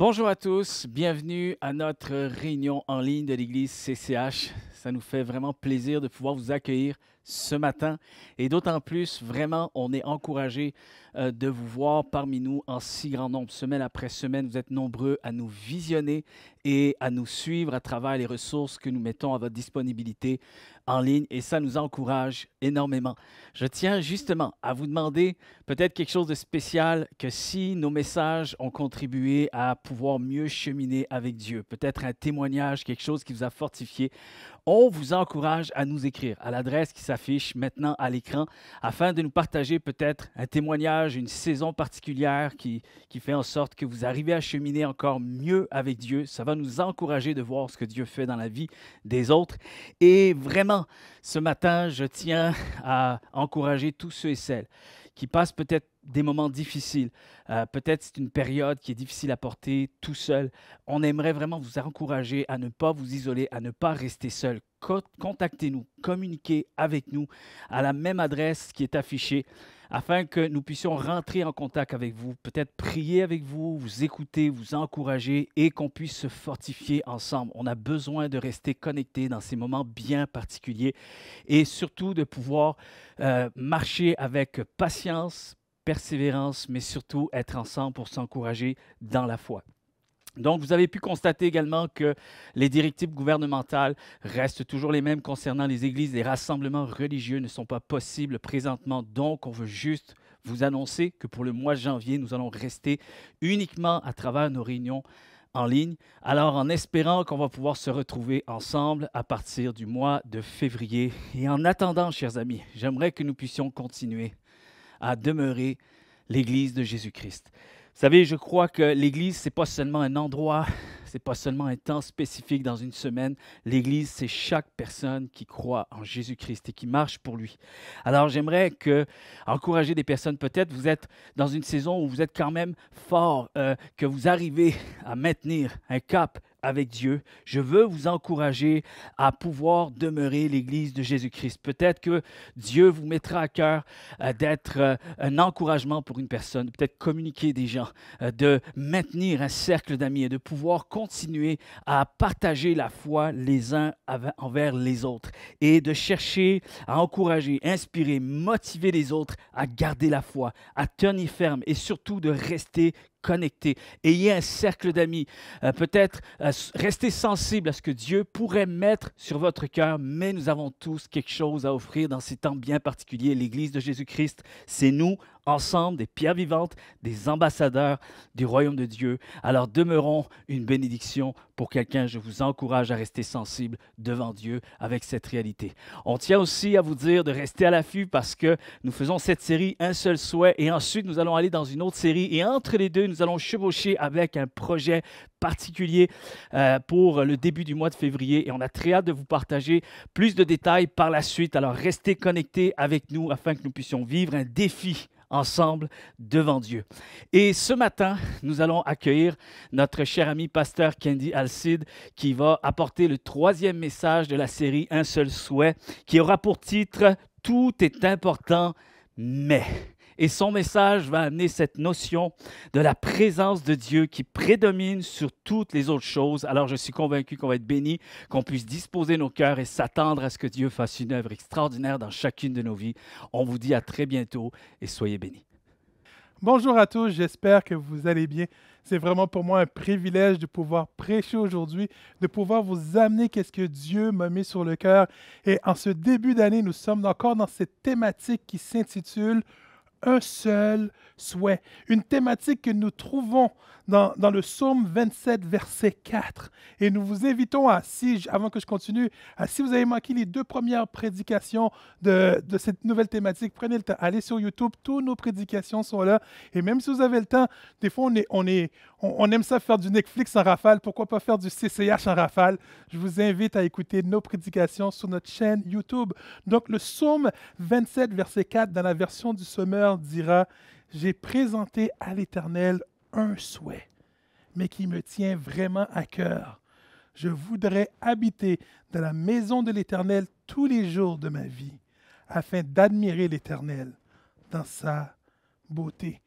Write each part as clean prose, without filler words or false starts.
Bonjour à tous, bienvenue à notre réunion en ligne de l'Église CCH. Ça nous fait vraiment plaisir de pouvoir vous accueillir ce matin et d'autant plus, vraiment, on est encouragé de vous voir parmi nous en si grand nombre. Semaine après semaine, vous êtes nombreux à nous visionner et à nous suivre à travers les ressources que nous mettons à votre disponibilité en ligne et ça nous encourage énormément. Je tiens justement à vous demander peut-être quelque chose de spécial que si nos messages ont contribué à pouvoir mieux cheminer avec Dieu, peut-être un témoignage, quelque chose qui vous a fortifié, on vous encourage à nous écrire à l'adresse qui s'affiche maintenant à l'écran afin de nous partager peut-être un témoignage, une saison particulière qui fait en sorte que vous arrivez à cheminer encore mieux avec Dieu. Ça va nous encourager de voir ce que Dieu fait dans la vie des autres. Et vraiment, ce matin, je tiens à encourager tous ceux et celles qui passent peut-être des moments difficiles. Peut-être c'est une période qui est difficile à porter tout seul. On aimerait vraiment vous encourager à ne pas vous isoler, à ne pas rester seul. Contactez-nous, communiquez avec nous à la même adresse qui est affichée afin que nous puissions rentrer en contact avec vous, peut-être prier avec vous, vous écouter, vous encourager et qu'on puisse se fortifier ensemble. On a besoin de rester connectés dans ces moments bien particuliers et surtout de pouvoir marcher avec patience, persévérance, mais surtout être ensemble pour s'encourager dans la foi. Donc, vous avez pu constater également que les directives gouvernementales restent toujours les mêmes concernant les églises. Les rassemblements religieux ne sont pas possibles présentement. Donc, on veut juste vous annoncer que pour le mois de janvier, nous allons rester uniquement à travers nos réunions en ligne. Alors, en espérant qu'on va pouvoir se retrouver ensemble à partir du mois de février. Et en attendant, chers amis, j'aimerais que nous puissions continuer à demeurer l'Église de Jésus-Christ. Vous savez, je crois que l'Église, ce n'est pas seulement un endroit, ce n'est pas seulement un temps spécifique dans une semaine. L'Église, c'est chaque personne qui croit en Jésus-Christ et qui marche pour lui. Alors, j'aimerais encourager des personnes, peut-être vous êtes dans une saison où vous êtes quand même fort, que vous arrivez à maintenir un cap avec Dieu. Je veux vous encourager à pouvoir demeurer l'Église de Jésus-Christ. Peut-être que Dieu vous mettra à cœur d'être un encouragement pour une personne, peut-être communiquer des gens, de maintenir un cercle d'amis et de pouvoir continuer à partager la foi les uns envers les autres et de chercher à encourager, inspirer, motiver les autres à garder la foi, à tenir ferme et surtout de rester connectés. Ayez un cercle d'amis. Peut-être restez sensible à ce que Dieu pourrait mettre sur votre cœur, mais nous avons tous quelque chose à offrir dans ces temps bien particuliers. L'Église de Jésus-Christ, c'est nous, ensemble, des pierres vivantes, des ambassadeurs du royaume de Dieu. Alors demeurons une bénédiction pour quelqu'un. Je vous encourage à rester sensible devant Dieu avec cette réalité. On tient aussi à vous dire de rester à l'affût parce que nous faisons cette série Un seul souhait et ensuite nous allons aller dans une autre série et entre les deux, nous allons chevaucher avec un projet particulier pour le début du mois de février et on a très hâte de vous partager plus de détails par la suite. Alors restez connectés avec nous afin que nous puissions vivre un défi ensemble devant Dieu. Et ce matin, nous allons accueillir notre cher ami pasteur Kendi Alcide qui va apporter le troisième message de la série Un seul souhait qui aura pour titre « Tout est important, mais ». Et son message va amener cette notion de la présence de Dieu qui prédomine sur toutes les autres choses. Alors, je suis convaincu qu'on va être béni, qu'on puisse disposer nos cœurs et s'attendre à ce que Dieu fasse une œuvre extraordinaire dans chacune de nos vies. On vous dit à très bientôt et soyez bénis. Bonjour à tous, j'espère que vous allez bien. C'est vraiment pour moi un privilège de pouvoir prêcher aujourd'hui, de pouvoir vous amener qu'est-ce que Dieu m'a mis sur le cœur. Et en ce début d'année, nous sommes encore dans cette thématique qui s'intitule un seul souhait. Une thématique que nous trouvons dans le psaume 27, verset 4. Et nous vous invitons avant que je continue, si vous avez manqué les 2 premières prédications de cette nouvelle thématique, prenez le temps, allez sur YouTube, toutes nos prédications sont là. Et même si vous avez le temps, des fois on aime ça faire du Netflix en rafale, pourquoi pas faire du CCH en rafale? Je vous invite à écouter nos prédications sur notre chaîne YouTube. Donc le psaume 27, verset 4, dans la version du Sommeur, dira « J'ai présenté à l'Éternel un souhait, mais qui me tient vraiment à cœur. Je voudrais habiter dans la maison de l'Éternel tous les jours de ma vie, afin d'admirer l'Éternel dans sa beauté. »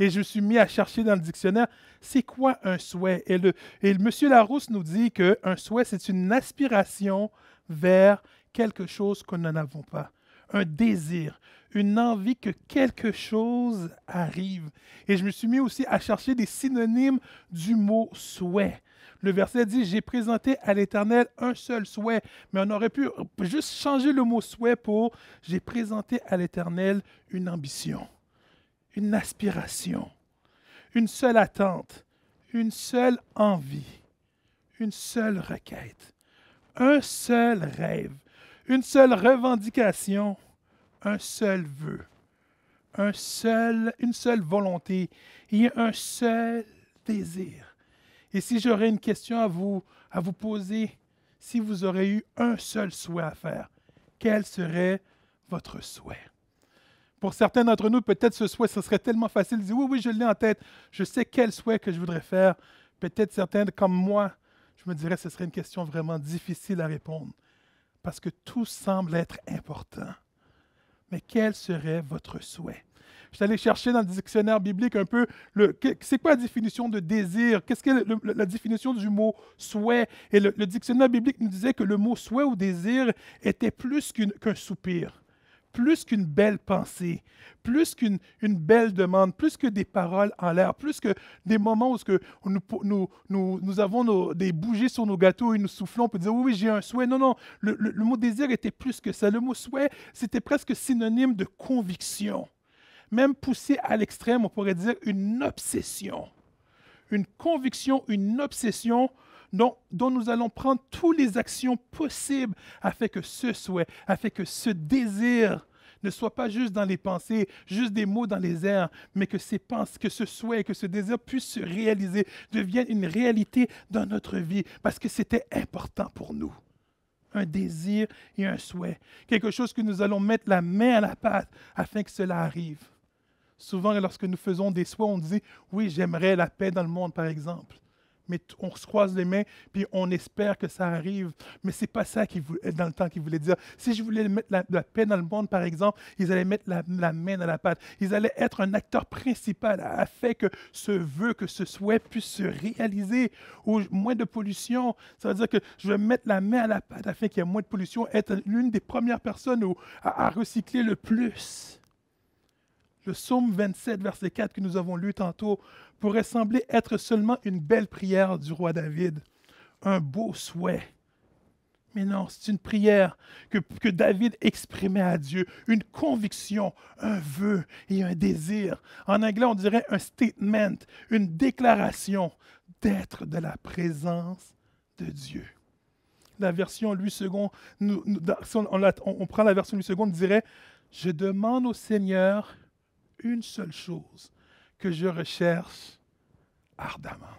Et je me suis mis à chercher dans le dictionnaire, c'est quoi un souhait? Et M. Larousse nous dit qu'un souhait, c'est une aspiration vers quelque chose que nous n'avons pas. Un désir, une envie que quelque chose arrive. Et je me suis mis aussi à chercher des synonymes du mot souhait. Le verset dit, j'ai présenté à l'Éternel un seul souhait. Mais on aurait pu juste changer le mot souhait pour, j'ai présenté à l'Éternel une ambition, une aspiration, une seule attente, une seule envie, une seule requête, un seul rêve, une seule revendication, un seul vœu, une seule volonté et un seul désir. Et si j'aurais une question à vous poser, si vous aurez eu un seul souhait à faire, quel serait votre souhait? Pour certains d'entre nous, peut-être ce souhait, ce serait tellement facile de dire « Oui, je l'ai en tête, je sais quel souhait que je voudrais faire. » Peut-être certains comme moi, je me dirais que ce serait une question vraiment difficile à répondre parce que tout semble être important. Mais quel serait votre souhait? Je suis allé chercher dans le dictionnaire biblique un peu, c'est quoi la définition de désir? Qu'est-ce que la définition du mot souhait? Et le dictionnaire biblique nous disait que le mot souhait ou désir était plus qu'un soupir, plus qu'une belle pensée, plus qu'une belle demande, plus que des paroles en l'air, plus que des moments où nous avons des bougies sur nos gâteaux et nous soufflons pour dire oui, j'ai un souhait. Non, le mot désir était plus que ça. Le mot souhait, c'était presque synonyme de conviction. Même poussé à l'extrême, on pourrait dire une obsession. Une conviction, une obsession dont nous allons prendre toutes les actions possibles afin que ce souhait, afin que ce désir ne soit pas juste dans les pensées, juste des mots dans les airs, mais que ce souhait, que ce désir puisse se réaliser, devienne une réalité dans notre vie, parce que c'était important pour nous. Un désir et un souhait. Quelque chose que nous allons mettre la main à la pâte afin que cela arrive. Souvent, lorsque nous faisons des souhaits, on dit « Oui, j'aimerais la paix dans le monde, par exemple. » Mais on se croise les mains, puis on espère que ça arrive. Mais ce n'est pas ça dans le temps qu'il voulait dire. Si je voulais mettre la paix dans le monde, par exemple, ils allaient mettre la main dans la pâte. Ils allaient être un acteur principal afin que ce vœu, que ce souhait puisse se réaliser. Ou moins de pollution. Ça veut dire que je vais mettre la main à la pâte afin qu'il y ait moins de pollution, être l'une des premières personnes à recycler le plus. Le psaume 27, verset 4 que nous avons lu tantôt, pourrait sembler être seulement une belle prière du roi David, un beau souhait. Mais non, c'est une prière que David exprimait à Dieu, une conviction, un vœu et un désir. En anglais, on dirait un statement, une déclaration d'être de la présence de Dieu. La version Louis II, on prend la version Louis II, on dirait « Je demande au Seigneur une seule chose que je recherche ardemment. »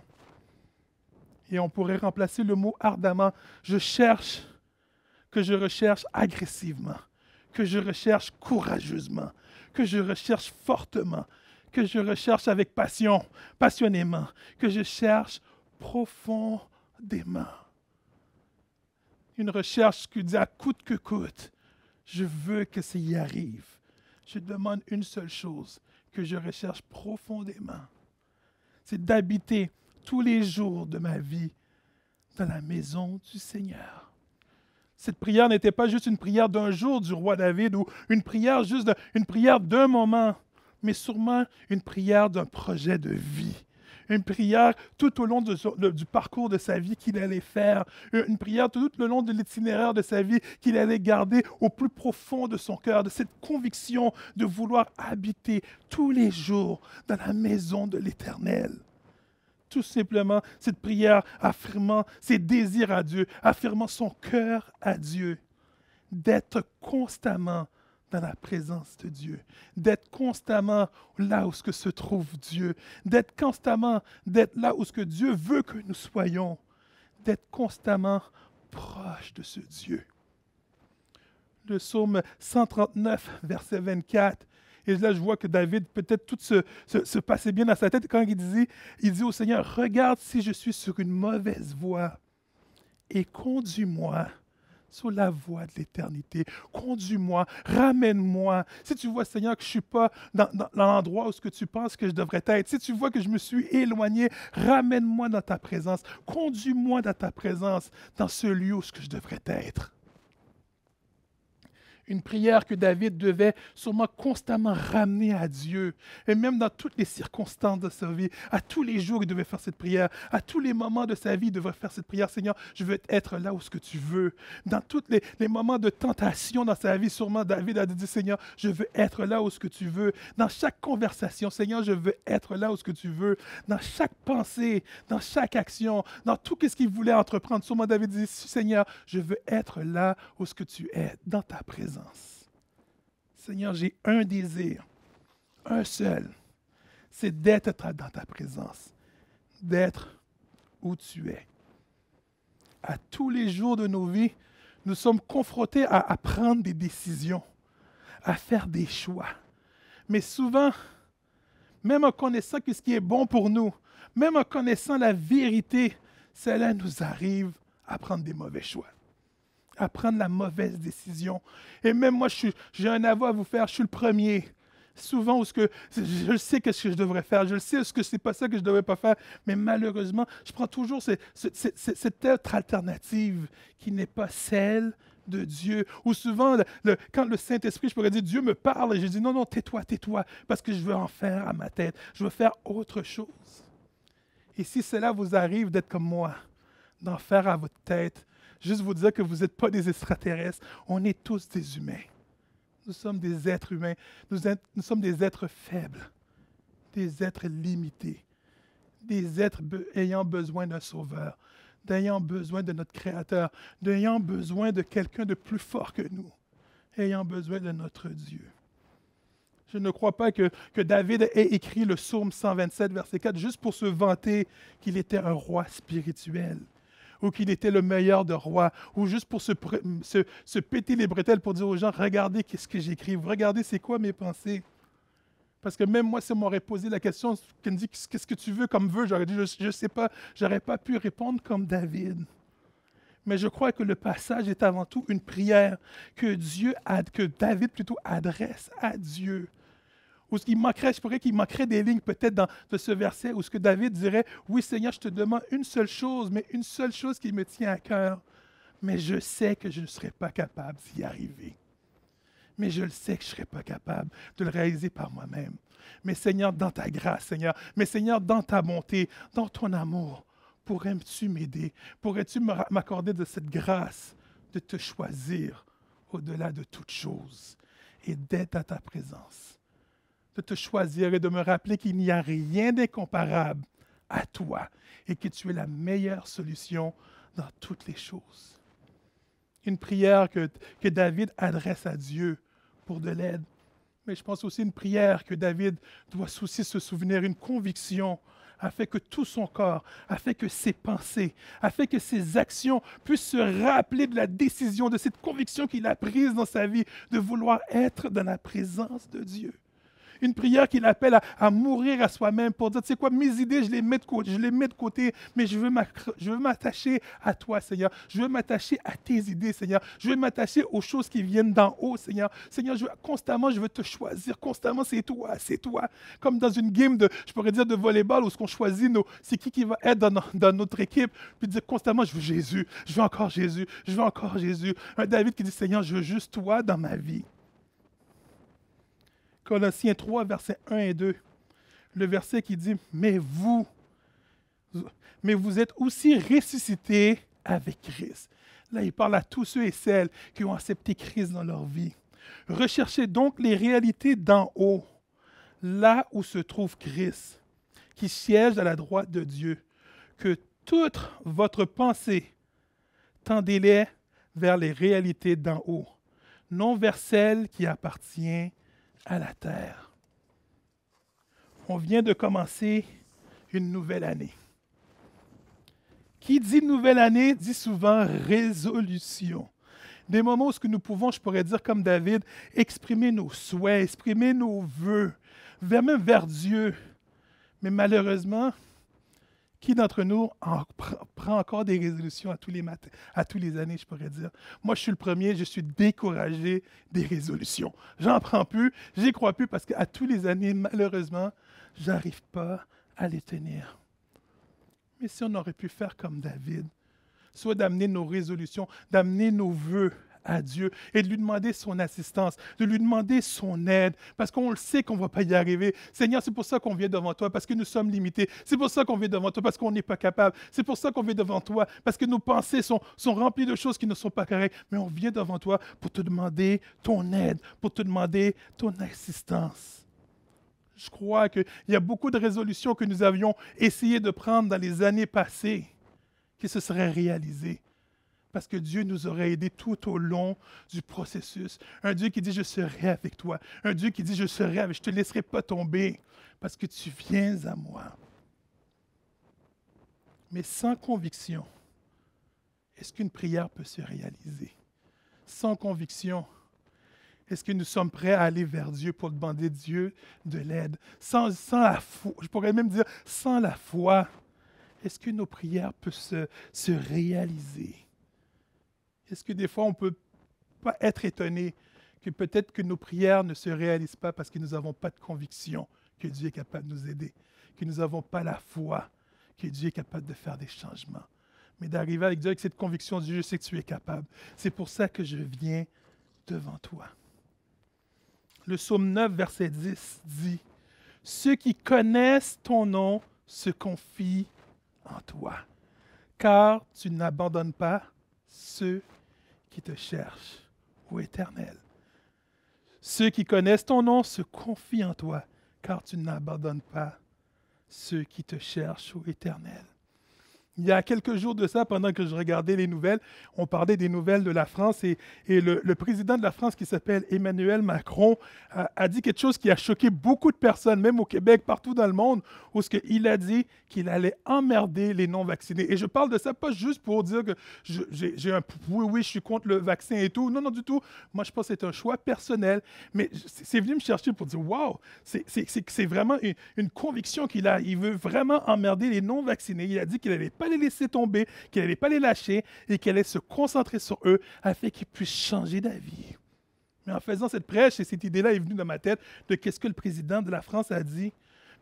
Et on pourrait remplacer le mot ardemment. Que je recherche agressivement, que je recherche courageusement, que je recherche fortement, que je recherche avec passion, passionnément, que je cherche profondément. Une recherche qui dit à coûte que coûte, je veux que ça y arrive. Je demande une seule chose que je recherche profondément. C'est d'habiter tous les jours de ma vie dans la maison du Seigneur. Cette prière n'était pas juste une prière d'un jour du roi David ou une prière d'un moment, mais sûrement une prière d'un projet de vie. Une prière tout au long du parcours de sa vie qu'il allait faire. Une prière tout le long de l'itinéraire de sa vie qu'il allait garder au plus profond de son cœur, de cette conviction de vouloir habiter tous les jours dans la maison de l'Éternel. Tout simplement, cette prière affirmant ses désirs à Dieu, affirmant son cœur à Dieu, d'être constamment dans la présence de Dieu, d'être constamment là où se trouve Dieu, d'être là où Dieu veut que nous soyons, d'être constamment proche de ce Dieu. Le psaume 139, verset 24, et là je vois que David, peut-être tout se passait bien dans sa tête quand il dit au Seigneur, « Regarde si je suis sur une mauvaise voie et conduis-moi sur la voie de l'éternité. Conduis-moi, ramène-moi. Si tu vois, Seigneur, que je ne suis pas dans l'endroit où ce que tu penses que je devrais être, si tu vois que je me suis éloigné, ramène-moi dans ta présence. Conduis-moi dans ta présence, dans ce lieu où ce que je devrais être. Une prière que David devait sûrement constamment ramener à Dieu. Et même dans toutes les circonstances de sa vie, à tous les jours, il devait faire cette prière. À tous les moments de sa vie, il devait faire cette prière. Seigneur, je veux être là où ce que tu veux. Dans tous les moments de tentation dans sa vie, sûrement David a dit, Seigneur, je veux être là où ce que tu veux. Dans chaque conversation, Seigneur, je veux être là où ce que tu veux. Dans chaque pensée, dans chaque action, dans tout ce qu'il voulait entreprendre. Sûrement David dit, Seigneur, je veux être là où ce que tu es, dans ta présence. Seigneur, j'ai un désir, un seul, c'est d'être dans ta présence, d'être où tu es. À tous les jours de nos vies, nous sommes confrontés à prendre des décisions, à faire des choix. Mais souvent, même en connaissant ce qui est bon pour nous, même en connaissant la vérité, cela nous arrive à prendre des mauvais choix, à prendre la mauvaise décision. Et même moi, j'ai un aveu à vous faire, je suis le premier. Souvent, je sais ce que je devrais faire, je le sais que c'est pas ça que je ne devrais pas faire, mais malheureusement, je prends toujours cette autre alternative qui n'est pas celle de Dieu. Ou souvent, quand le Saint-Esprit, je pourrais dire, Dieu me parle, et je dis, non, non, tais-toi, parce que je veux en faire à ma tête, je veux faire autre chose. Et si cela vous arrive d'être comme moi, d'en faire à votre tête, juste vous dire que vous n'êtes pas des extraterrestres, on est tous des humains. Nous sommes des êtres humains, nous sommes des êtres faibles, des êtres limités, des êtres ayant besoin d'un sauveur, ayant besoin de notre Créateur, ayant besoin de quelqu'un de plus fort que nous, ayant besoin de notre Dieu. Je ne crois pas que David ait écrit le psaume 127, verset 4, juste pour se vanter qu'il était un roi spirituel, ou qu'il était le meilleur de rois, ou juste pour se péter les bretelles pour dire aux gens, regardez qu'est-ce que j'écris, regardez c'est quoi mes pensées. Parce que même moi, si on m'aurait posé la question, qui me dit, qu'est-ce que tu veux comme vœu, j'aurais dit, je ne sais pas, j'aurais pas pu répondre comme David. Mais je crois que le passage est avant tout une prière que David plutôt adresse à Dieu. Ou ce qui manquerait, je pourrais qu'il manquerait des lignes peut-être de ce verset où ce que David dirait, oui Seigneur, je te demande une seule chose, mais une seule chose qui me tient à cœur. Mais je sais que je ne serai pas capable d'y arriver. Mais je le sais que je ne serai pas capable de le réaliser par moi-même. Mais Seigneur, dans ta grâce, Seigneur, mais Seigneur, dans ta bonté, dans ton amour, pourrais-tu m'aider? Pourrais-tu m'accorder de cette grâce de te choisir au-delà de toute chose et d'être à ta présence? De te choisir et de me rappeler qu'il n'y a rien d'incomparable à toi et que tu es la meilleure solution dans toutes les choses. Une prière que David adresse à Dieu pour de l'aide. Mais je pense aussi une prière que David doit aussi se souvenir, une conviction afin que tout son corps, afin que ses pensées, afin que ses actions puissent se rappeler de la décision, de cette conviction qu'il a prise dans sa vie de vouloir être dans la présence de Dieu. Une prière qui l'appelle à mourir à soi-même pour dire, tu sais quoi, mes idées, je les mets de côté, mais je veux m'attacher à toi, Seigneur. Je veux m'attacher à tes idées, Seigneur. Je veux m'attacher aux choses qui viennent d'en haut, Seigneur. Seigneur, constamment, je veux te choisir. Constamment, c'est toi, c'est toi. Comme dans une game je pourrais dire de volleyball, où ce qu'on choisit, c'est qui va être dans notre équipe, puis dire constamment, je veux Jésus, je veux encore Jésus, je veux encore Jésus. Un David qui dit, Seigneur, je veux juste toi dans ma vie. Colossiens 3, versets 1 et 2, le verset qui dit « Mais vous êtes aussi ressuscités avec Christ. » Là, il parle à tous ceux et celles qui ont accepté Christ dans leur vie. « Recherchez donc les réalités d'en haut, là où se trouve Christ, qui siège à la droite de Dieu. Que toute votre pensée, tendez-les vers les réalités d'en haut, non vers celles qui appartiennent à la terre. » On vient de commencer une nouvelle année. Qui dit nouvelle année dit souvent résolution. Des moments où nous pouvons, je pourrais dire comme David, exprimer nos souhaits, exprimer nos vœux, même vers Dieu. Mais malheureusement, Qui d'entre nous prend encore des résolutions à tous les matins, à tous les années, je pourrais dire? Moi, je suis le premier, je suis découragé des résolutions. J'en prends plus, j'y crois plus parce qu'à tous les années, malheureusement, je n'arrive pas à les tenir. Mais si on aurait pu faire comme David, soit d'amener nos résolutions, d'amener nos vœux à Dieu et de lui demander son assistance, de lui demander son aide, parce qu'on le sait qu'on ne va pas y arriver. Seigneur, c'est pour ça qu'on vient devant toi, parce que nous sommes limités. C'est pour ça qu'on vient devant toi, parce qu'on n'est pas capable. C'est pour ça qu'on vient devant toi, parce que nos pensées sont remplies de choses qui ne sont pas correctes. Mais on vient devant toi pour te demander ton aide, pour te demander ton assistance. Je crois qu'il y a beaucoup de résolutions que nous avions essayé de prendre dans les années passées qui se seraient réalisées. Parce que Dieu nous aurait aidés tout au long du processus. Un Dieu qui dit, je serai avec toi. Un Dieu qui dit, je serai avec, je ne te laisserai pas tomber parce que tu viens à moi. Mais sans conviction, est-ce qu'une prière peut se réaliser? Sans conviction, est-ce que nous sommes prêts à aller vers Dieu pour demander Dieu de l'aide? Sans la foi, je pourrais même dire, sans la foi, est-ce que nos prières peuvent se réaliser? Est-ce que des fois, on ne peut pas être étonné que peut-être que nos prières ne se réalisent pas parce que nous n'avons pas de conviction que Dieu est capable de nous aider, que nous n'avons pas la foi que Dieu est capable de faire des changements. Mais d'arriver avec Dieu avec cette conviction, Dieu, je sais que tu es capable. C'est pour ça que je viens devant toi. Le psaume 9, verset 10 dit « Ceux qui connaissent ton nom se confient en toi, car tu n'abandonnes pas ceux qui te cherchent, ô Éternel. Ceux qui connaissent ton nom se confient en toi, car tu n'abandonnes pas ceux qui te cherchent, ô Éternel. » Il y a quelques jours de ça, pendant que je regardais les nouvelles, on parlait des nouvelles de la France et le président de la France qui s'appelle Emmanuel Macron a dit quelque chose qui a choqué beaucoup de personnes, même au Québec, partout dans le monde, où il a dit qu'il allait emmerder les non-vaccinés. Et je parle de ça pas juste pour dire que oui, je suis contre le vaccin et tout. Non, non, du tout. Moi, je pense que c'est un choix personnel, mais c'est venu me chercher pour dire, wow, c'est vraiment une conviction qu'il a. Il veut vraiment emmerder les non-vaccinés. Il a dit qu'il n'allait pas les laisser tomber, qu'il n'allait pas les lâcher et qu'il allait se concentrer sur eux afin qu'ils puissent changer d'avis. Mais en faisant cette prêche, et cette idée-là est venue dans ma tête de qu'est-ce que le président de la France a dit,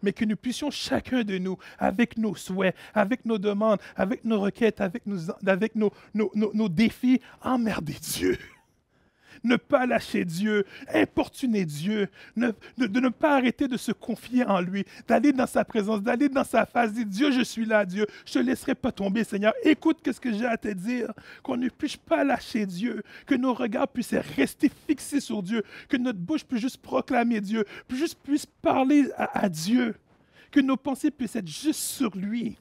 mais que nous puissions chacun de nous, avec nos souhaits, avec nos demandes, avec nos requêtes, avec nos défis, emmerder Dieu. Ne pas lâcher Dieu, importuner Dieu, de ne pas arrêter de se confier en lui, d'aller dans sa présence, d'aller dans sa face, dire Dieu, je suis là, Dieu, je ne te laisserai pas tomber, Seigneur. Écoute ce que j'ai à te dire, qu'on ne puisse pas lâcher Dieu, que nos regards puissent rester fixés sur Dieu, que notre bouche puisse juste proclamer Dieu, puisse parler à Dieu, que nos pensées puissent être juste sur lui,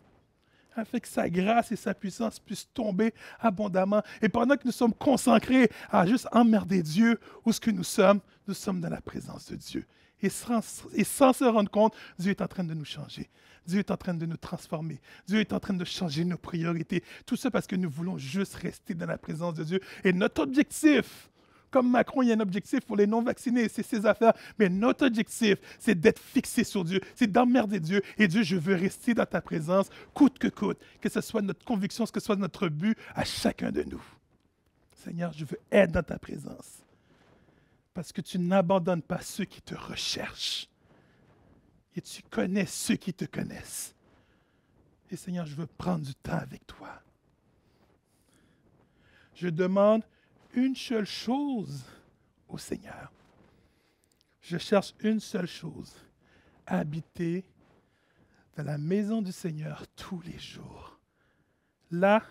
afin que sa grâce et sa puissance puissent tomber abondamment. Et pendant que nous sommes consacrés à juste emmerder Dieu, où est-ce que nous sommes dans la présence de Dieu. Et sans se rendre compte, Dieu est en train de nous changer. Dieu est en train de nous transformer. Dieu est en train de changer nos priorités. Tout ça parce que nous voulons juste rester dans la présence de Dieu. Et notre objectif, comme Macron, il y a un objectif pour les non-vaccinés, c'est ses affaires. Mais notre objectif, c'est d'être fixé sur Dieu, c'est d'emmerder Dieu. Et Dieu, je veux rester dans ta présence, coûte que coûte. Que ce soit notre conviction, que ce soit notre but à chacun de nous. Seigneur, je veux être dans ta présence. Parce que tu n'abandonnes pas ceux qui te recherchent. Et tu connais ceux qui te connaissent. Et Seigneur, je veux prendre du temps avec toi. Je demande une seule chose au Seigneur. Je cherche une seule chose, habiter dans la maison du Seigneur tous les jours. Là,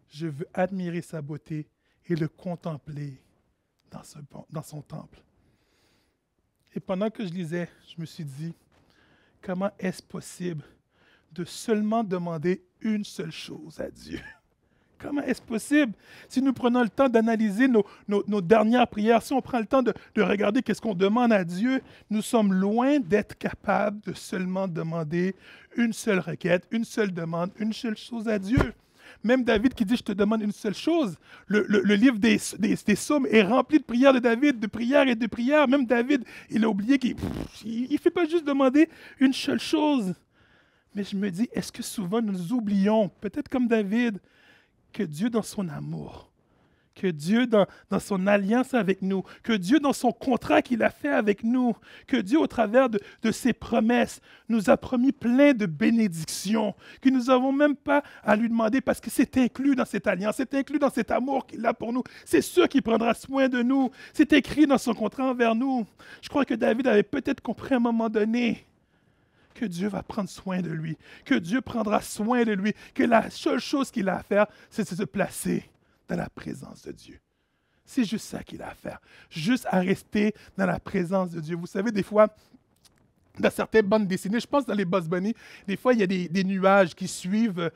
je veux admirer sa beauté et le contempler dans son temple. Et pendant que je lisais, je me suis dit, comment est-ce possible de seulement demander une seule chose à Dieu? Comment est-ce possible? Si nous prenons le temps d'analyser nos dernières prières, si on prend le temps de regarder qu'est-ce qu'on demande à Dieu, nous sommes loin d'être capables de seulement demander une seule requête, une seule demande, une seule chose à Dieu. Même David qui dit « Je te demande une seule chose », le livre des psaumes est rempli de prières de David, de prières et de prières. Même David, il a oublié qu'il ne fait pas juste demander une seule chose. Mais je me dis, est-ce que souvent nous oublions, peut-être comme David, que Dieu dans son amour, que Dieu dans son alliance avec nous, que Dieu dans son contrat qu'il a fait avec nous, que Dieu au travers de ses promesses nous a promis plein de bénédictions, que nous n'avons même pas à lui demander parce que c'est inclus dans cette alliance, c'est inclus dans cet amour qu'il a pour nous. C'est sûr qu'il prendra soin de nous. C'est écrit dans son contrat envers nous. Je crois que David avait peut-être compris à un moment donné que Dieu va prendre soin de lui, que Dieu prendra soin de lui, que la seule chose qu'il a à faire, c'est de se placer dans la présence de Dieu. C'est juste ça qu'il a à faire. Juste à rester dans la présence de Dieu. Vous savez, des fois, dans certaines bandes dessinées, je pense dans les Bugs Bunny, des fois, il y a des nuages qui suivent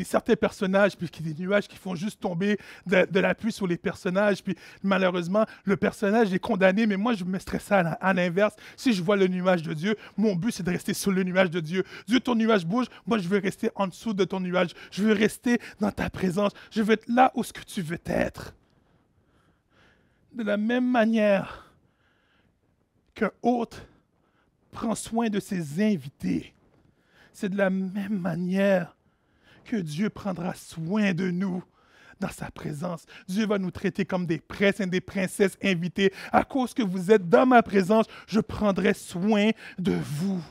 certains personnages, puis des nuages qui font juste tomber de la pluie sur les personnages, puis malheureusement, le personnage est condamné, mais moi, je me stresse à l'inverse. Si je vois le nuage de Dieu, mon but, c'est de rester sur le nuage de Dieu. Dieu, ton nuage bouge, moi, je veux rester en dessous de ton nuage. Je veux rester dans ta présence. Je veux être là où ce que tu veux être. De la même manière qu'un hôte prend soin de ses invités, c'est de la même manière que Dieu prendra soin de nous dans sa présence. Dieu va nous traiter comme des princes et des princesses invités. À cause que vous êtes dans ma présence, je prendrai soin de vous,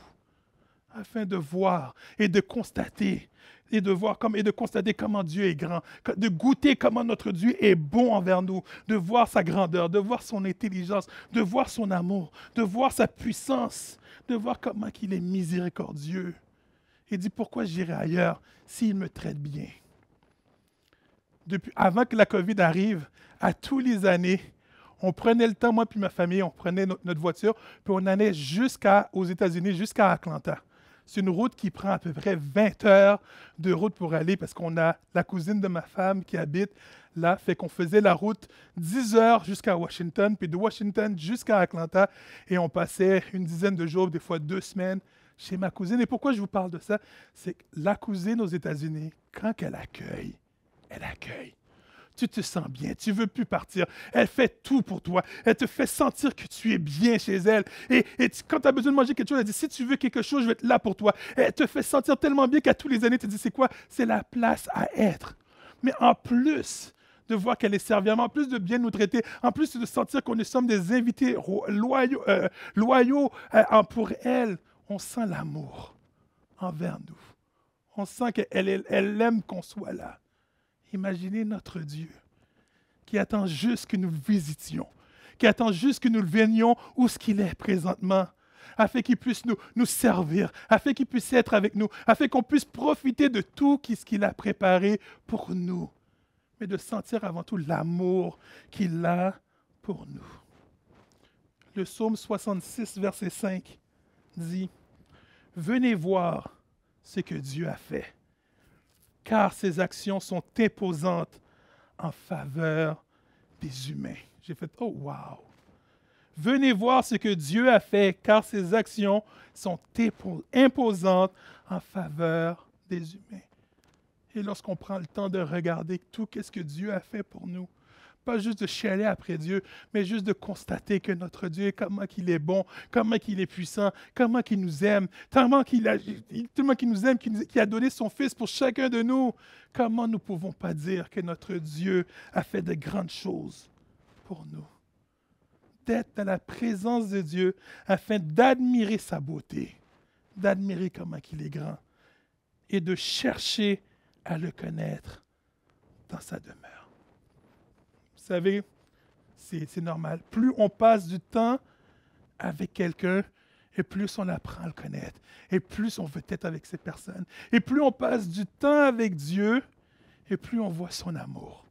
afin de voir et de constater et de constater comment Dieu est grand, de goûter comment notre Dieu est bon envers nous, de voir sa grandeur, de voir son intelligence, de voir son amour, de voir sa puissance, de voir comment il est miséricordieux. Il dit, pourquoi j'irai ailleurs s'il me traite bien? Avant que la COVID arrive, à tous les années, on prenait le temps, moi et ma famille, on prenait notre voiture, puis on allait aux États-Unis, jusqu'à Atlanta. C'est une route qui prend à peu près 20 heures de route pour aller parce qu'on a la cousine de ma femme qui habite là. Fait qu'on faisait la route 10 heures jusqu'à Washington, puis de Washington jusqu'à Atlanta. Et on passait une dizaine de jours, des fois 2 semaines chez ma cousine. Et pourquoi je vous parle de ça? C'est que la cousine aux États-Unis, quand elle accueille. Tu te sens bien, tu ne veux plus partir. Elle fait tout pour toi. Elle te fait sentir que tu es bien chez elle. Et quand tu as besoin de manger quelque chose, elle dit, si tu veux quelque chose, je vais être là pour toi. Elle te fait sentir tellement bien qu'à tous les années, tu te dis, c'est quoi? C'est la place à être. Mais en plus de voir qu'elle est serviable, en plus de bien nous traiter, en plus de sentir qu'on sommes des invités loyaux pour elle, on sent l'amour envers nous. On sent qu'elle aime qu'on soit là. Imaginez notre Dieu qui attend juste que nous visitions, qui attend juste que nous venions où ce qu'il est présentement, afin qu'il puisse nous servir, afin qu'il puisse être avec nous, afin qu'on puisse profiter de tout ce qu'il a préparé pour nous, mais de sentir avant tout l'amour qu'il a pour nous. Le psaume 66, verset 5 dit « Venez voir ce que Dieu a fait. » Car ses actions sont imposantes en faveur des humains. J'ai fait, oh wow! Venez voir ce que Dieu a fait, car ses actions sont imposantes en faveur des humains. Et lorsqu'on prend le temps de regarder tout ce que Dieu a fait pour nous, pas juste de chialer après Dieu, mais juste de constater que notre Dieu, comment il est bon, comment il est puissant, comment il nous aime, tellement qu'il nous aime, qu'il a donné son Fils pour chacun de nous. Comment nous ne pouvons pas dire que notre Dieu a fait de grandes choses pour nous? D'être dans la présence de Dieu afin d'admirer sa beauté, d'admirer comment il est grand et de chercher à le connaître dans sa demeure. Vous savez, c'est normal. Plus on passe du temps avec quelqu'un, et plus on apprend à le connaître, et plus on veut être avec ces personnes. Et plus on passe du temps avec Dieu, et plus on voit son amour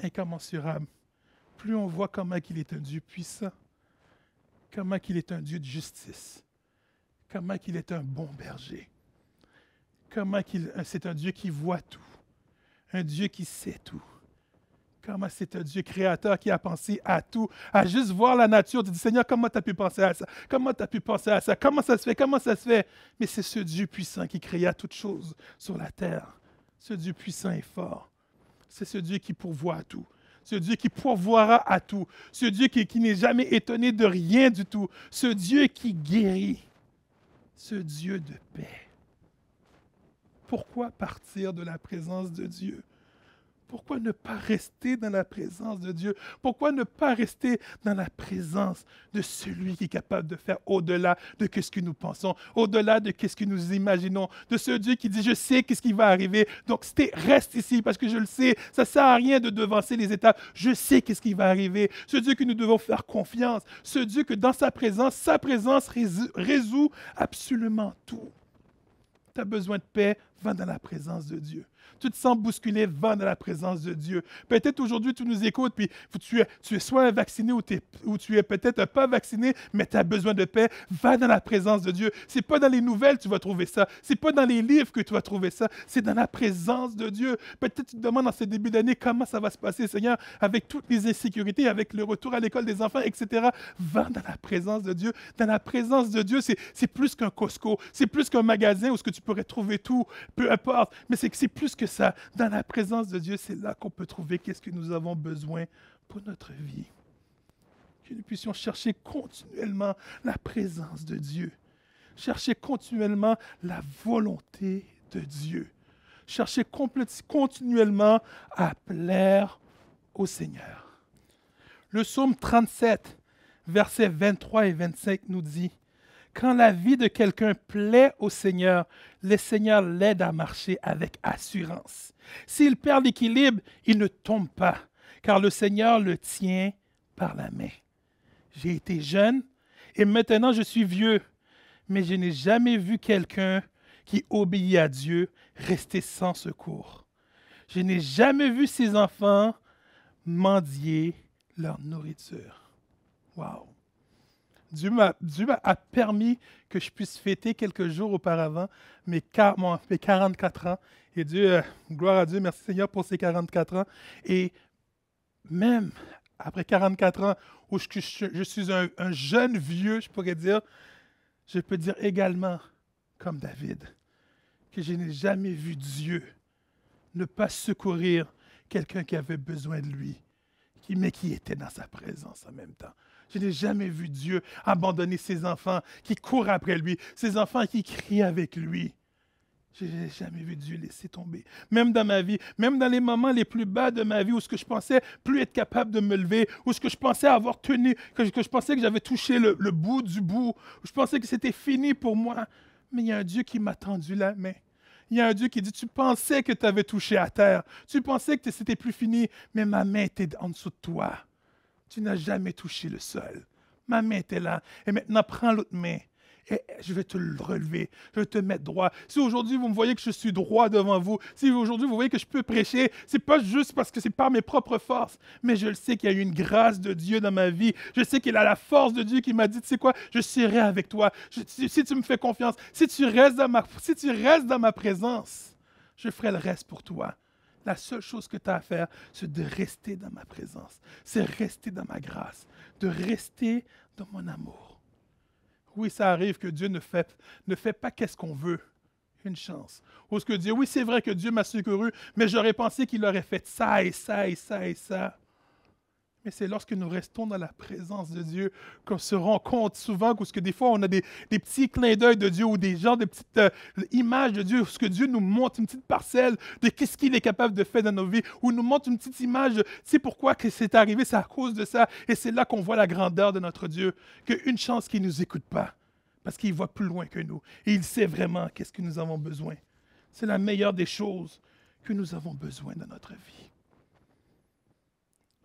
incommensurable. Plus on voit comment il est un Dieu puissant, comment il est un Dieu de justice, comment il est un bon berger, comment c'est un Dieu qui voit tout, un Dieu qui sait tout. Comment c'est un Dieu créateur qui a pensé à tout, à juste voir la nature. Tu dis, Seigneur, comment tu as pu penser à ça? Comment tu as pu penser à ça? Comment ça se fait? Comment ça se fait? Mais c'est ce Dieu puissant qui créa toutes choses sur la terre. Ce Dieu puissant et fort. C'est ce Dieu qui pourvoit à tout. Ce Dieu qui pourvoira à tout. Ce Dieu qui n'est jamais étonné de rien du tout. Ce Dieu qui guérit. Ce Dieu de paix. pourquoi partir de la présence de Dieu? Pourquoi ne pas rester dans la présence de Dieu? Pourquoi ne pas rester dans la présence de celui qui est capable de faire au-delà de ce que nous pensons, au-delà de ce que nous imaginons, de ce Dieu qui dit, je sais ce qui va arriver, donc reste ici parce que je le sais, ça ne sert à rien de devancer les étapes, je sais ce qui va arriver. Ce Dieu que nous devons faire confiance, ce Dieu que dans sa présence résout absolument tout. Tu as besoin de paix, va dans la présence de Dieu. Tu te sens bousculé, va dans la présence de Dieu. Peut-être aujourd'hui, tu nous écoutes, puis tu es soit vacciné ou tu es peut-être pas vacciné, mais tu as besoin de paix, va dans la présence de Dieu. Ce n'est pas dans les nouvelles que tu vas trouver ça. Ce n'est pas dans les livres que tu vas trouver ça. C'est dans la présence de Dieu. Peut-être tu te demandes en ce début d'année comment ça va se passer, Seigneur, avec toutes les insécurités, avec le retour à l'école des enfants, etc. Va dans la présence de Dieu. Dans la présence de Dieu, c'est plus qu'un Costco. C'est plus qu'un magasin où ce que tu pourrais trouver tout, peu importe. Mais c'est plus que ça. Dans la présence de Dieu, c'est là qu'on peut trouver qu'est-ce que nous avons besoin pour notre vie. Que nous puissions chercher continuellement la présence de Dieu. Chercher continuellement la volonté de Dieu. Chercher continuellement à plaire au Seigneur. Le psaume 37, versets 23 et 25 nous dit: quand la vie de quelqu'un plaît au Seigneur, le Seigneur l'aide à marcher avec assurance. S'il perd l'équilibre, il ne tombe pas, car le Seigneur le tient par la main. J'ai été jeune et maintenant je suis vieux, mais je n'ai jamais vu quelqu'un qui obéit à Dieu rester sans secours. Je n'ai jamais vu ses enfants mendier leur nourriture. Wow! Dieu m'a permis que je puisse fêter quelques jours auparavant mes 44 ans. Et Dieu, gloire à Dieu, merci Seigneur pour ces 44 ans. Et même après 44 ans, où je suis un jeune vieux, je pourrais dire, je peux dire également, comme David, que je n'ai jamais vu Dieu ne pas secourir quelqu'un qui avait besoin de lui, mais qui était dans sa présence en même temps. Je n'ai jamais vu Dieu abandonner ses enfants qui courent après lui, ses enfants qui crient avec lui. Je n'ai jamais vu Dieu laisser tomber. Même dans ma vie, même dans les moments les plus bas de ma vie où ce que je pensais plus être capable de me lever, où ce que je pensais avoir tenu, que je pensais que j'avais touché le bout du bout, où je pensais que c'était fini pour moi. Mais il y a un Dieu qui m'a tendu la main. Il y a un Dieu qui dit, tu pensais que tu avais touché à terre, tu pensais que c'était plus fini, mais ma main était en dessous de toi. Tu n'as jamais touché le sol. Ma main était là. Et maintenant, prends l'autre main. Et je vais te le relever. Je vais te mettre droit. Si aujourd'hui, vous me voyez que je suis droit devant vous, si aujourd'hui, vous voyez que je peux prêcher, ce n'est pas juste parce que c'est par mes propres forces, mais je le sais qu'il y a eu une grâce de Dieu dans ma vie. Je sais qu'il y a la force de Dieu qui m'a dit, tu sais quoi, je serai avec toi. Si tu me fais confiance, si tu restes dans ma présence, je ferai le reste pour toi. La seule chose que tu as à faire, c'est de rester dans ma présence. C'est rester dans ma grâce. De rester dans mon amour. Oui, ça arrive que Dieu ne fait pas qu'est-ce qu'on veut. Une chance. Ou ce que Dieu, oui, c'est vrai que Dieu m'a secouru, mais j'aurais pensé qu'il aurait fait ça et ça et ça et ça. Mais c'est lorsque nous restons dans la présence de Dieu qu'on se rend compte souvent que des fois, on a des petits clins d'œil de Dieu ou des genres de petites images de Dieu, où ce que Dieu nous montre une petite parcelle de qu'est-ce qu'il est capable de faire dans nos vies, ou il nous montre une petite image de, tu sais pourquoi que c'est arrivé, c'est à cause de ça. Et c'est là qu'on voit la grandeur de notre Dieu, qu'une chance qu'il ne nous écoute pas, parce qu'il voit plus loin que nous. Et il sait vraiment qu'est-ce que nous avons besoin. C'est la meilleure des choses que nous avons besoin dans notre vie.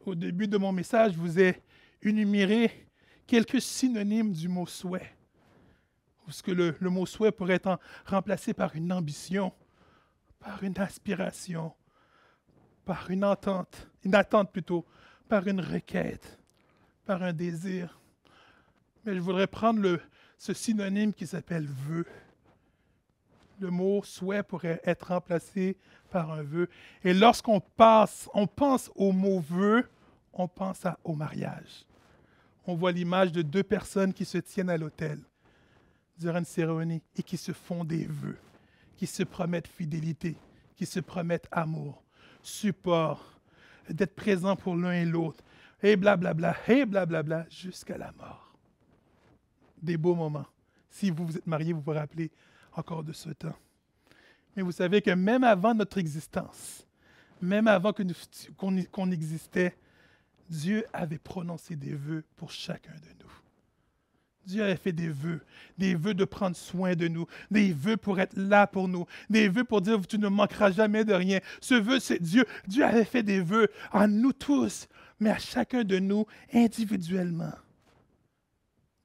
Au début de mon message, je vous ai énuméré quelques synonymes du mot souhait. Parce que le mot souhait pourrait être remplacé par une ambition, par une aspiration, par une attente plutôt, par une requête, par un désir. Mais je voudrais prendre ce synonyme qui s'appelle vœu. Le mot souhait pourrait être remplacé par un vœu. Et lorsqu'on pense au mot vœu, on pense au mariage. On voit l'image de deux personnes qui se tiennent à l'autel durant une cérémonie et qui se font des vœux, qui se promettent fidélité, qui se promettent amour, support, d'être présent pour l'un et l'autre, et blablabla, jusqu'à la mort. Des beaux moments. Si vous êtes mariés, vous vous rappelez encore de ce temps. Mais vous savez que même avant notre existence, même avant qu'on existait, Dieu avait prononcé des vœux pour chacun de nous. Dieu avait fait des vœux de prendre soin de nous, des vœux pour être là pour nous, des vœux pour dire tu ne manqueras jamais de rien. Ce vœu, c'est Dieu. Dieu avait fait des vœux à nous tous, mais à chacun de nous individuellement.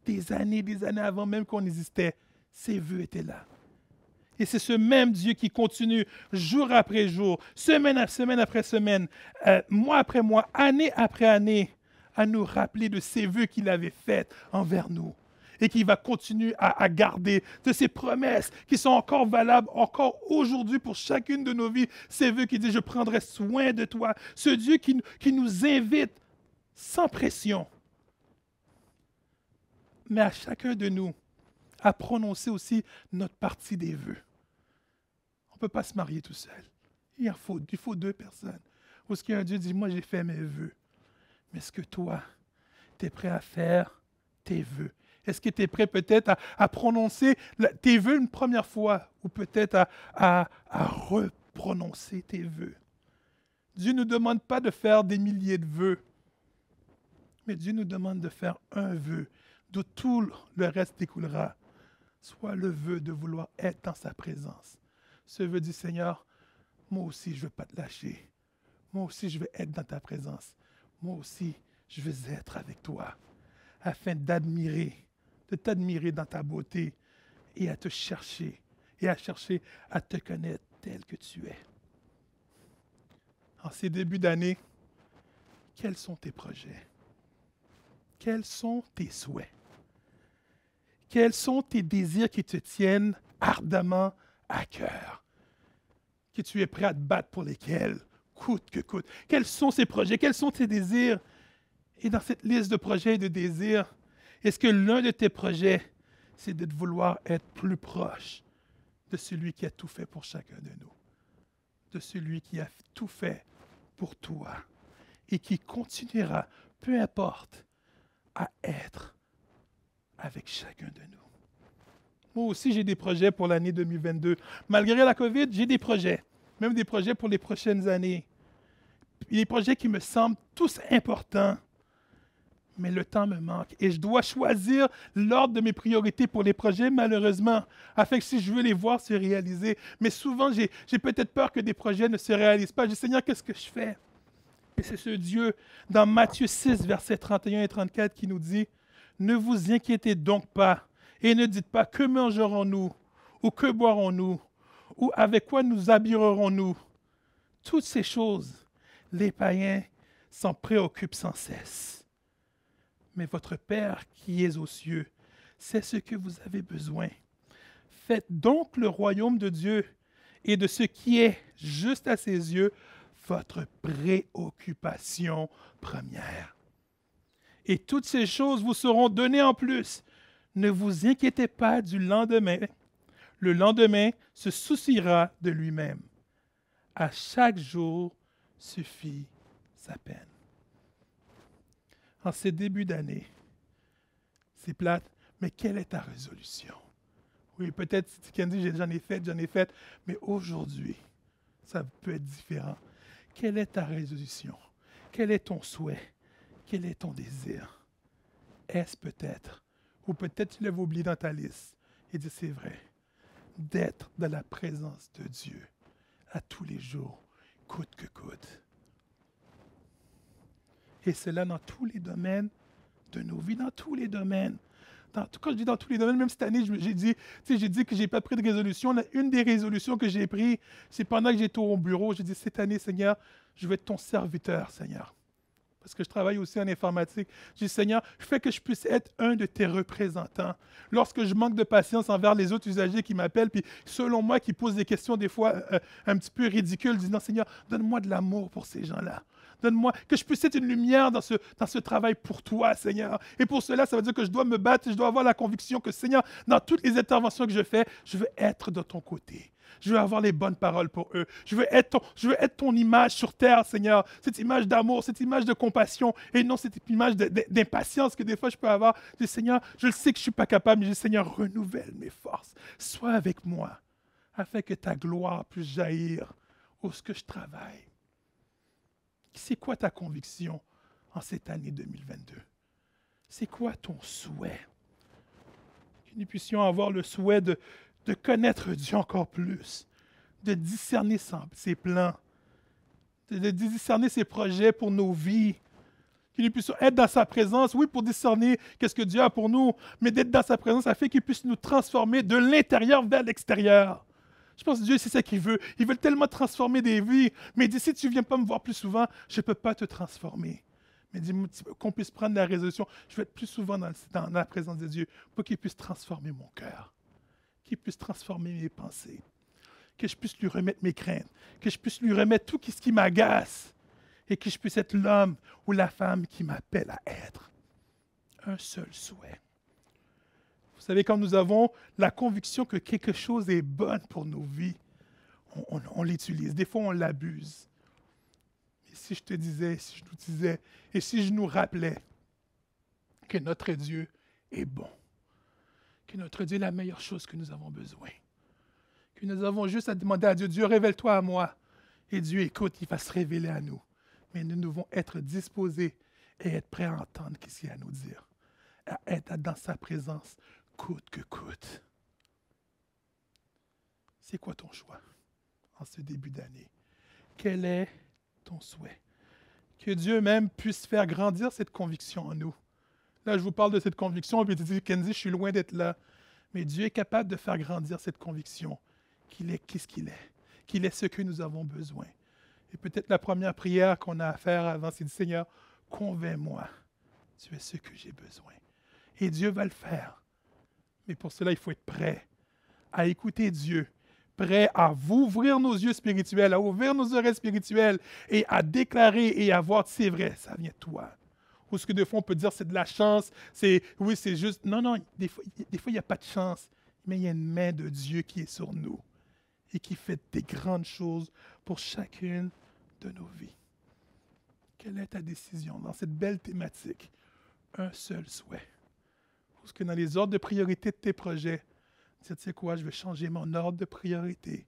Des années avant même qu'on existait, ces vœux étaient là. Et c'est ce même Dieu qui continue jour après jour, semaine après semaine, mois après mois, année après année, à nous rappeler de ces vœux qu'il avait faits envers nous et qu'il va continuer à garder, de ses promesses qui sont encore valables, encore aujourd'hui pour chacune de nos vies. Ces vœux qui disent « Je prendrai soin de toi ». Ce Dieu qui nous invite sans pression, mais à chacun de nous, à prononcer aussi notre partie des vœux. On ne peut pas se marier tout seul. Il faut deux personnes. Ou est-ce qu'il y a un Dieu qui dit, moi j'ai fait mes vœux. Mais est-ce que toi, tu es prêt à faire tes vœux? Est-ce que tu es prêt peut-être à prononcer tes vœux une première fois ou peut-être à reprononcer tes vœux? Dieu ne nous demande pas de faire des milliers de vœux, mais Dieu nous demande de faire un vœu d'où tout le reste découlera. Soit le vœu de vouloir être dans sa présence. Ce vœu du Seigneur, moi aussi je ne veux pas te lâcher. Moi aussi je veux être dans ta présence. Moi aussi je veux être avec toi. Afin de t'admirer dans ta beauté et à te chercher. Et à chercher à te connaître tel que tu es. En ces débuts d'année, quels sont tes projets? Quels sont tes souhaits? Quels sont tes désirs qui te tiennent ardemment à cœur? Que tu es prêt à te battre pour lesquels, coûte que coûte. Quels sont ces projets? Quels sont tes désirs? Et dans cette liste de projets et de désirs, est-ce que l'un de tes projets, c'est de vouloir être plus proche de celui qui a tout fait pour chacun de nous? De celui qui a tout fait pour toi et qui continuera, peu importe, à être avec chacun de nous. Moi aussi, j'ai des projets pour l'année 2022. Malgré la COVID, j'ai des projets, même des projets pour les prochaines années. Des projets qui me semblent tous importants, mais le temps me manque et je dois choisir l'ordre de mes priorités pour les projets, malheureusement, afin que si je veux les voir se réaliser. Mais souvent, j'ai peut-être peur que des projets ne se réalisent pas. Je dis, Seigneur, qu'est-ce que je fais? Et c'est ce Dieu, dans Matthieu 6, versets 31 et 34, qui nous dit, « Ne vous inquiétez donc pas et ne dites pas, que mangerons-nous ou que boirons-nous ou avec quoi nous habillerons-nous? Toutes ces choses, les païens s'en préoccupent sans cesse. Mais votre Père qui est aux cieux, c'est ce que vous avez besoin. Faites donc le royaume de Dieu et de ce qui est juste à ses yeux, votre préoccupation première. Et toutes ces choses vous seront données en plus. Ne vous inquiétez pas du lendemain. Le lendemain se souciera de lui-même. À chaque jour suffit sa peine. » En ces débuts d'année, c'est plate, mais quelle est ta résolution? Oui, peut-être, Candy, j'en ai fait, mais aujourd'hui, ça peut être différent. Quelle est ta résolution? Quel est ton souhait? Quel est ton désir? Est-ce peut-être, ou peut-être tu l'avais oublié dans ta liste, et dis c'est vrai, d'être dans la présence de Dieu à tous les jours, coûte que coûte. Et cela dans tous les domaines de nos vies, dans tous les domaines. Quand je dis dans tous les domaines, même cette année, j'ai dit que je n'ai pas pris de résolution. Une des résolutions que j'ai prises, c'est pendant que j'étais au bureau, j'ai dit, cette année, Seigneur, je vais être ton serviteur, Seigneur. Parce que je travaille aussi en informatique. J'ai dit, Seigneur, fais que je puisse être un de tes représentants. Lorsque je manque de patience envers les autres usagers qui m'appellent, puis selon moi, qui posent des questions des fois un petit peu ridicules, disant, Seigneur, donne-moi de l'amour pour ces gens-là. Donne-moi, que je puisse être une lumière dans ce travail pour toi, Seigneur. Et pour cela, ça veut dire que je dois me battre, je dois avoir la conviction que, Seigneur, dans toutes les interventions que je fais, je veux être de ton côté. Je veux avoir les bonnes paroles pour eux. Je veux être ton image sur terre, Seigneur. Cette image d'amour, cette image de compassion et non cette image d'impatience que des fois je peux avoir. Je dis, Seigneur, je le sais que je ne suis pas capable, mais je dis, Seigneur, renouvelle mes forces. Sois avec moi afin que ta gloire puisse jaillir où ce que je travaille. C'est quoi ta conviction en cette année 2022? C'est quoi ton souhait? Que nous puissions avoir le souhait de connaître Dieu encore plus, de discerner ses plans, de discerner ses projets pour nos vies, que nous puissions être dans sa présence, oui, pour discerner qu'est-ce que Dieu a pour nous, mais d'être dans sa présence afin qu'il puisse nous transformer de l'intérieur vers l'extérieur. Je pense que Dieu, c'est ça qu'il veut. Il veut tellement transformer des vies, mais il dit, si tu ne viens pas me voir plus souvent, je ne peux pas te transformer. Mais dis qu'on puisse prendre la résolution, je vais être plus souvent dans la présence de Dieu pour qu'il puisse transformer mon cœur, qu'il puisse transformer mes pensées, que je puisse lui remettre mes craintes, que je puisse lui remettre tout ce qui m'agace, et que je puisse être l'homme ou la femme qui m'appelle à être. Un seul souhait. Vous savez, quand nous avons la conviction que quelque chose est bon pour nos vies, on l'utilise. Des fois, on l'abuse. Et si je te disais, si je nous disais, et si je nous rappelais que notre Dieu est bon, que notre Dieu est la meilleure chose que nous avons besoin, que nous avons juste à demander à Dieu, Dieu, révèle-toi à moi. Et Dieu, écoute, il va se révéler à nous. Mais nous devons être disposés et être prêts à entendre ce qu'il a à nous dire, à être dans sa présence, coûte que coûte. C'est quoi ton choix en ce début d'année? Quel est ton souhait? Que Dieu même puisse faire grandir cette conviction en nous. Là, je vous parle de cette conviction, et puis tu dis, Kenzie, je suis loin d'être là. Mais Dieu est capable de faire grandir cette conviction qu'il est qu'est-ce qu'il est ce que nous avons besoin. Et peut-être la première prière qu'on a à faire avant, c'est de Seigneur, convainc-moi, tu es ce que j'ai besoin. Et Dieu va le faire. Mais pour cela, il faut être prêt à écouter Dieu, prêt à ouvrir nos yeux spirituels, à ouvrir nos oreilles spirituelles et à déclarer et à voir, c'est vrai, ça vient de toi. Ou ce que des fois, on peut dire, c'est de la chance, c'est juste... Non, des fois, il n'y a pas de chance, mais il y a une main de Dieu qui est sur nous et qui fait des grandes choses pour chacune de nos vies. Quelle est ta décision dans cette belle thématique? Un seul souhait. Parce que dans les ordres de priorité de tes projets, tu sais quoi, je vais changer mon ordre de priorité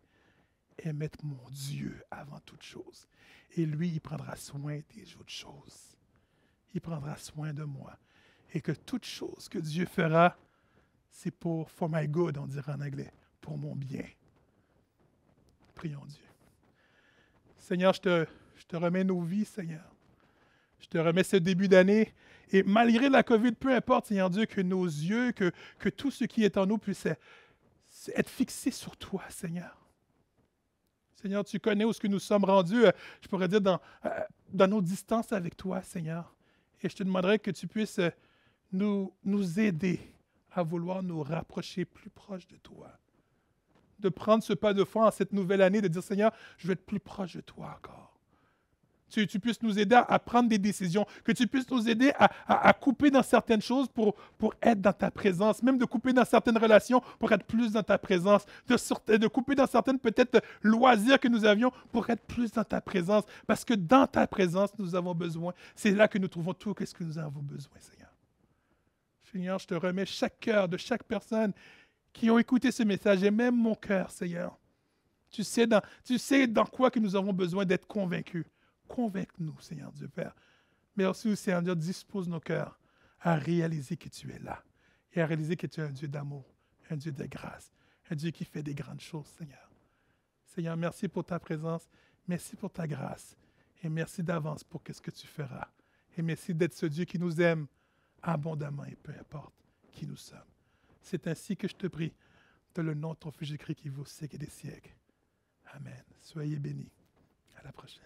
et mettre mon Dieu avant toute chose. Et lui, il prendra soin des autres choses. Il prendra soin de moi. Et que toute chose que Dieu fera, c'est for my good, on dirait en anglais, pour mon bien. Prions Dieu. Seigneur, je te remets nos vies, Seigneur. Je te remets ce début d'année. Et malgré la COVID, peu importe, Seigneur Dieu, que nos yeux, que tout ce qui est en nous puisse être fixé sur toi, Seigneur. Seigneur, tu connais où ce que nous sommes rendus, je pourrais dire, dans nos distances avec toi, Seigneur. Et je te demanderais que tu puisses nous aider à vouloir nous rapprocher plus proche de toi. De prendre ce pas de foi en cette nouvelle année, de dire, Seigneur, je veux être plus proche de toi encore. Tu puisses nous aider à prendre des décisions, que tu puisses nous aider à couper dans certaines choses pour être dans ta présence, même de couper dans certaines relations pour être plus dans ta présence, de couper dans certaines peut-être loisirs que nous avions pour être plus dans ta présence, parce que dans ta présence, nous avons besoin. C'est là que nous trouvons tout ce que nous avons besoin, Seigneur. Seigneur, je te remets chaque cœur de chaque personne qui ont écouté ce message, et même mon cœur, Seigneur. Tu sais dans quoi que nous avons besoin d'être convaincus. Convainc-nous, Seigneur Dieu Père. Merci, Seigneur Dieu, dispose nos cœurs à réaliser que tu es là et à réaliser que tu es un Dieu d'amour, un Dieu de grâce, un Dieu qui fait des grandes choses, Seigneur. Seigneur, merci pour ta présence, merci pour ta grâce et merci d'avance pour ce que tu feras. Et merci d'être ce Dieu qui nous aime abondamment et peu importe qui nous sommes. C'est ainsi que je te prie, dans le nom de ton Fils Jésus-Christ qui vaut siècles et des siècles. Amen. Soyez bénis. À la prochaine.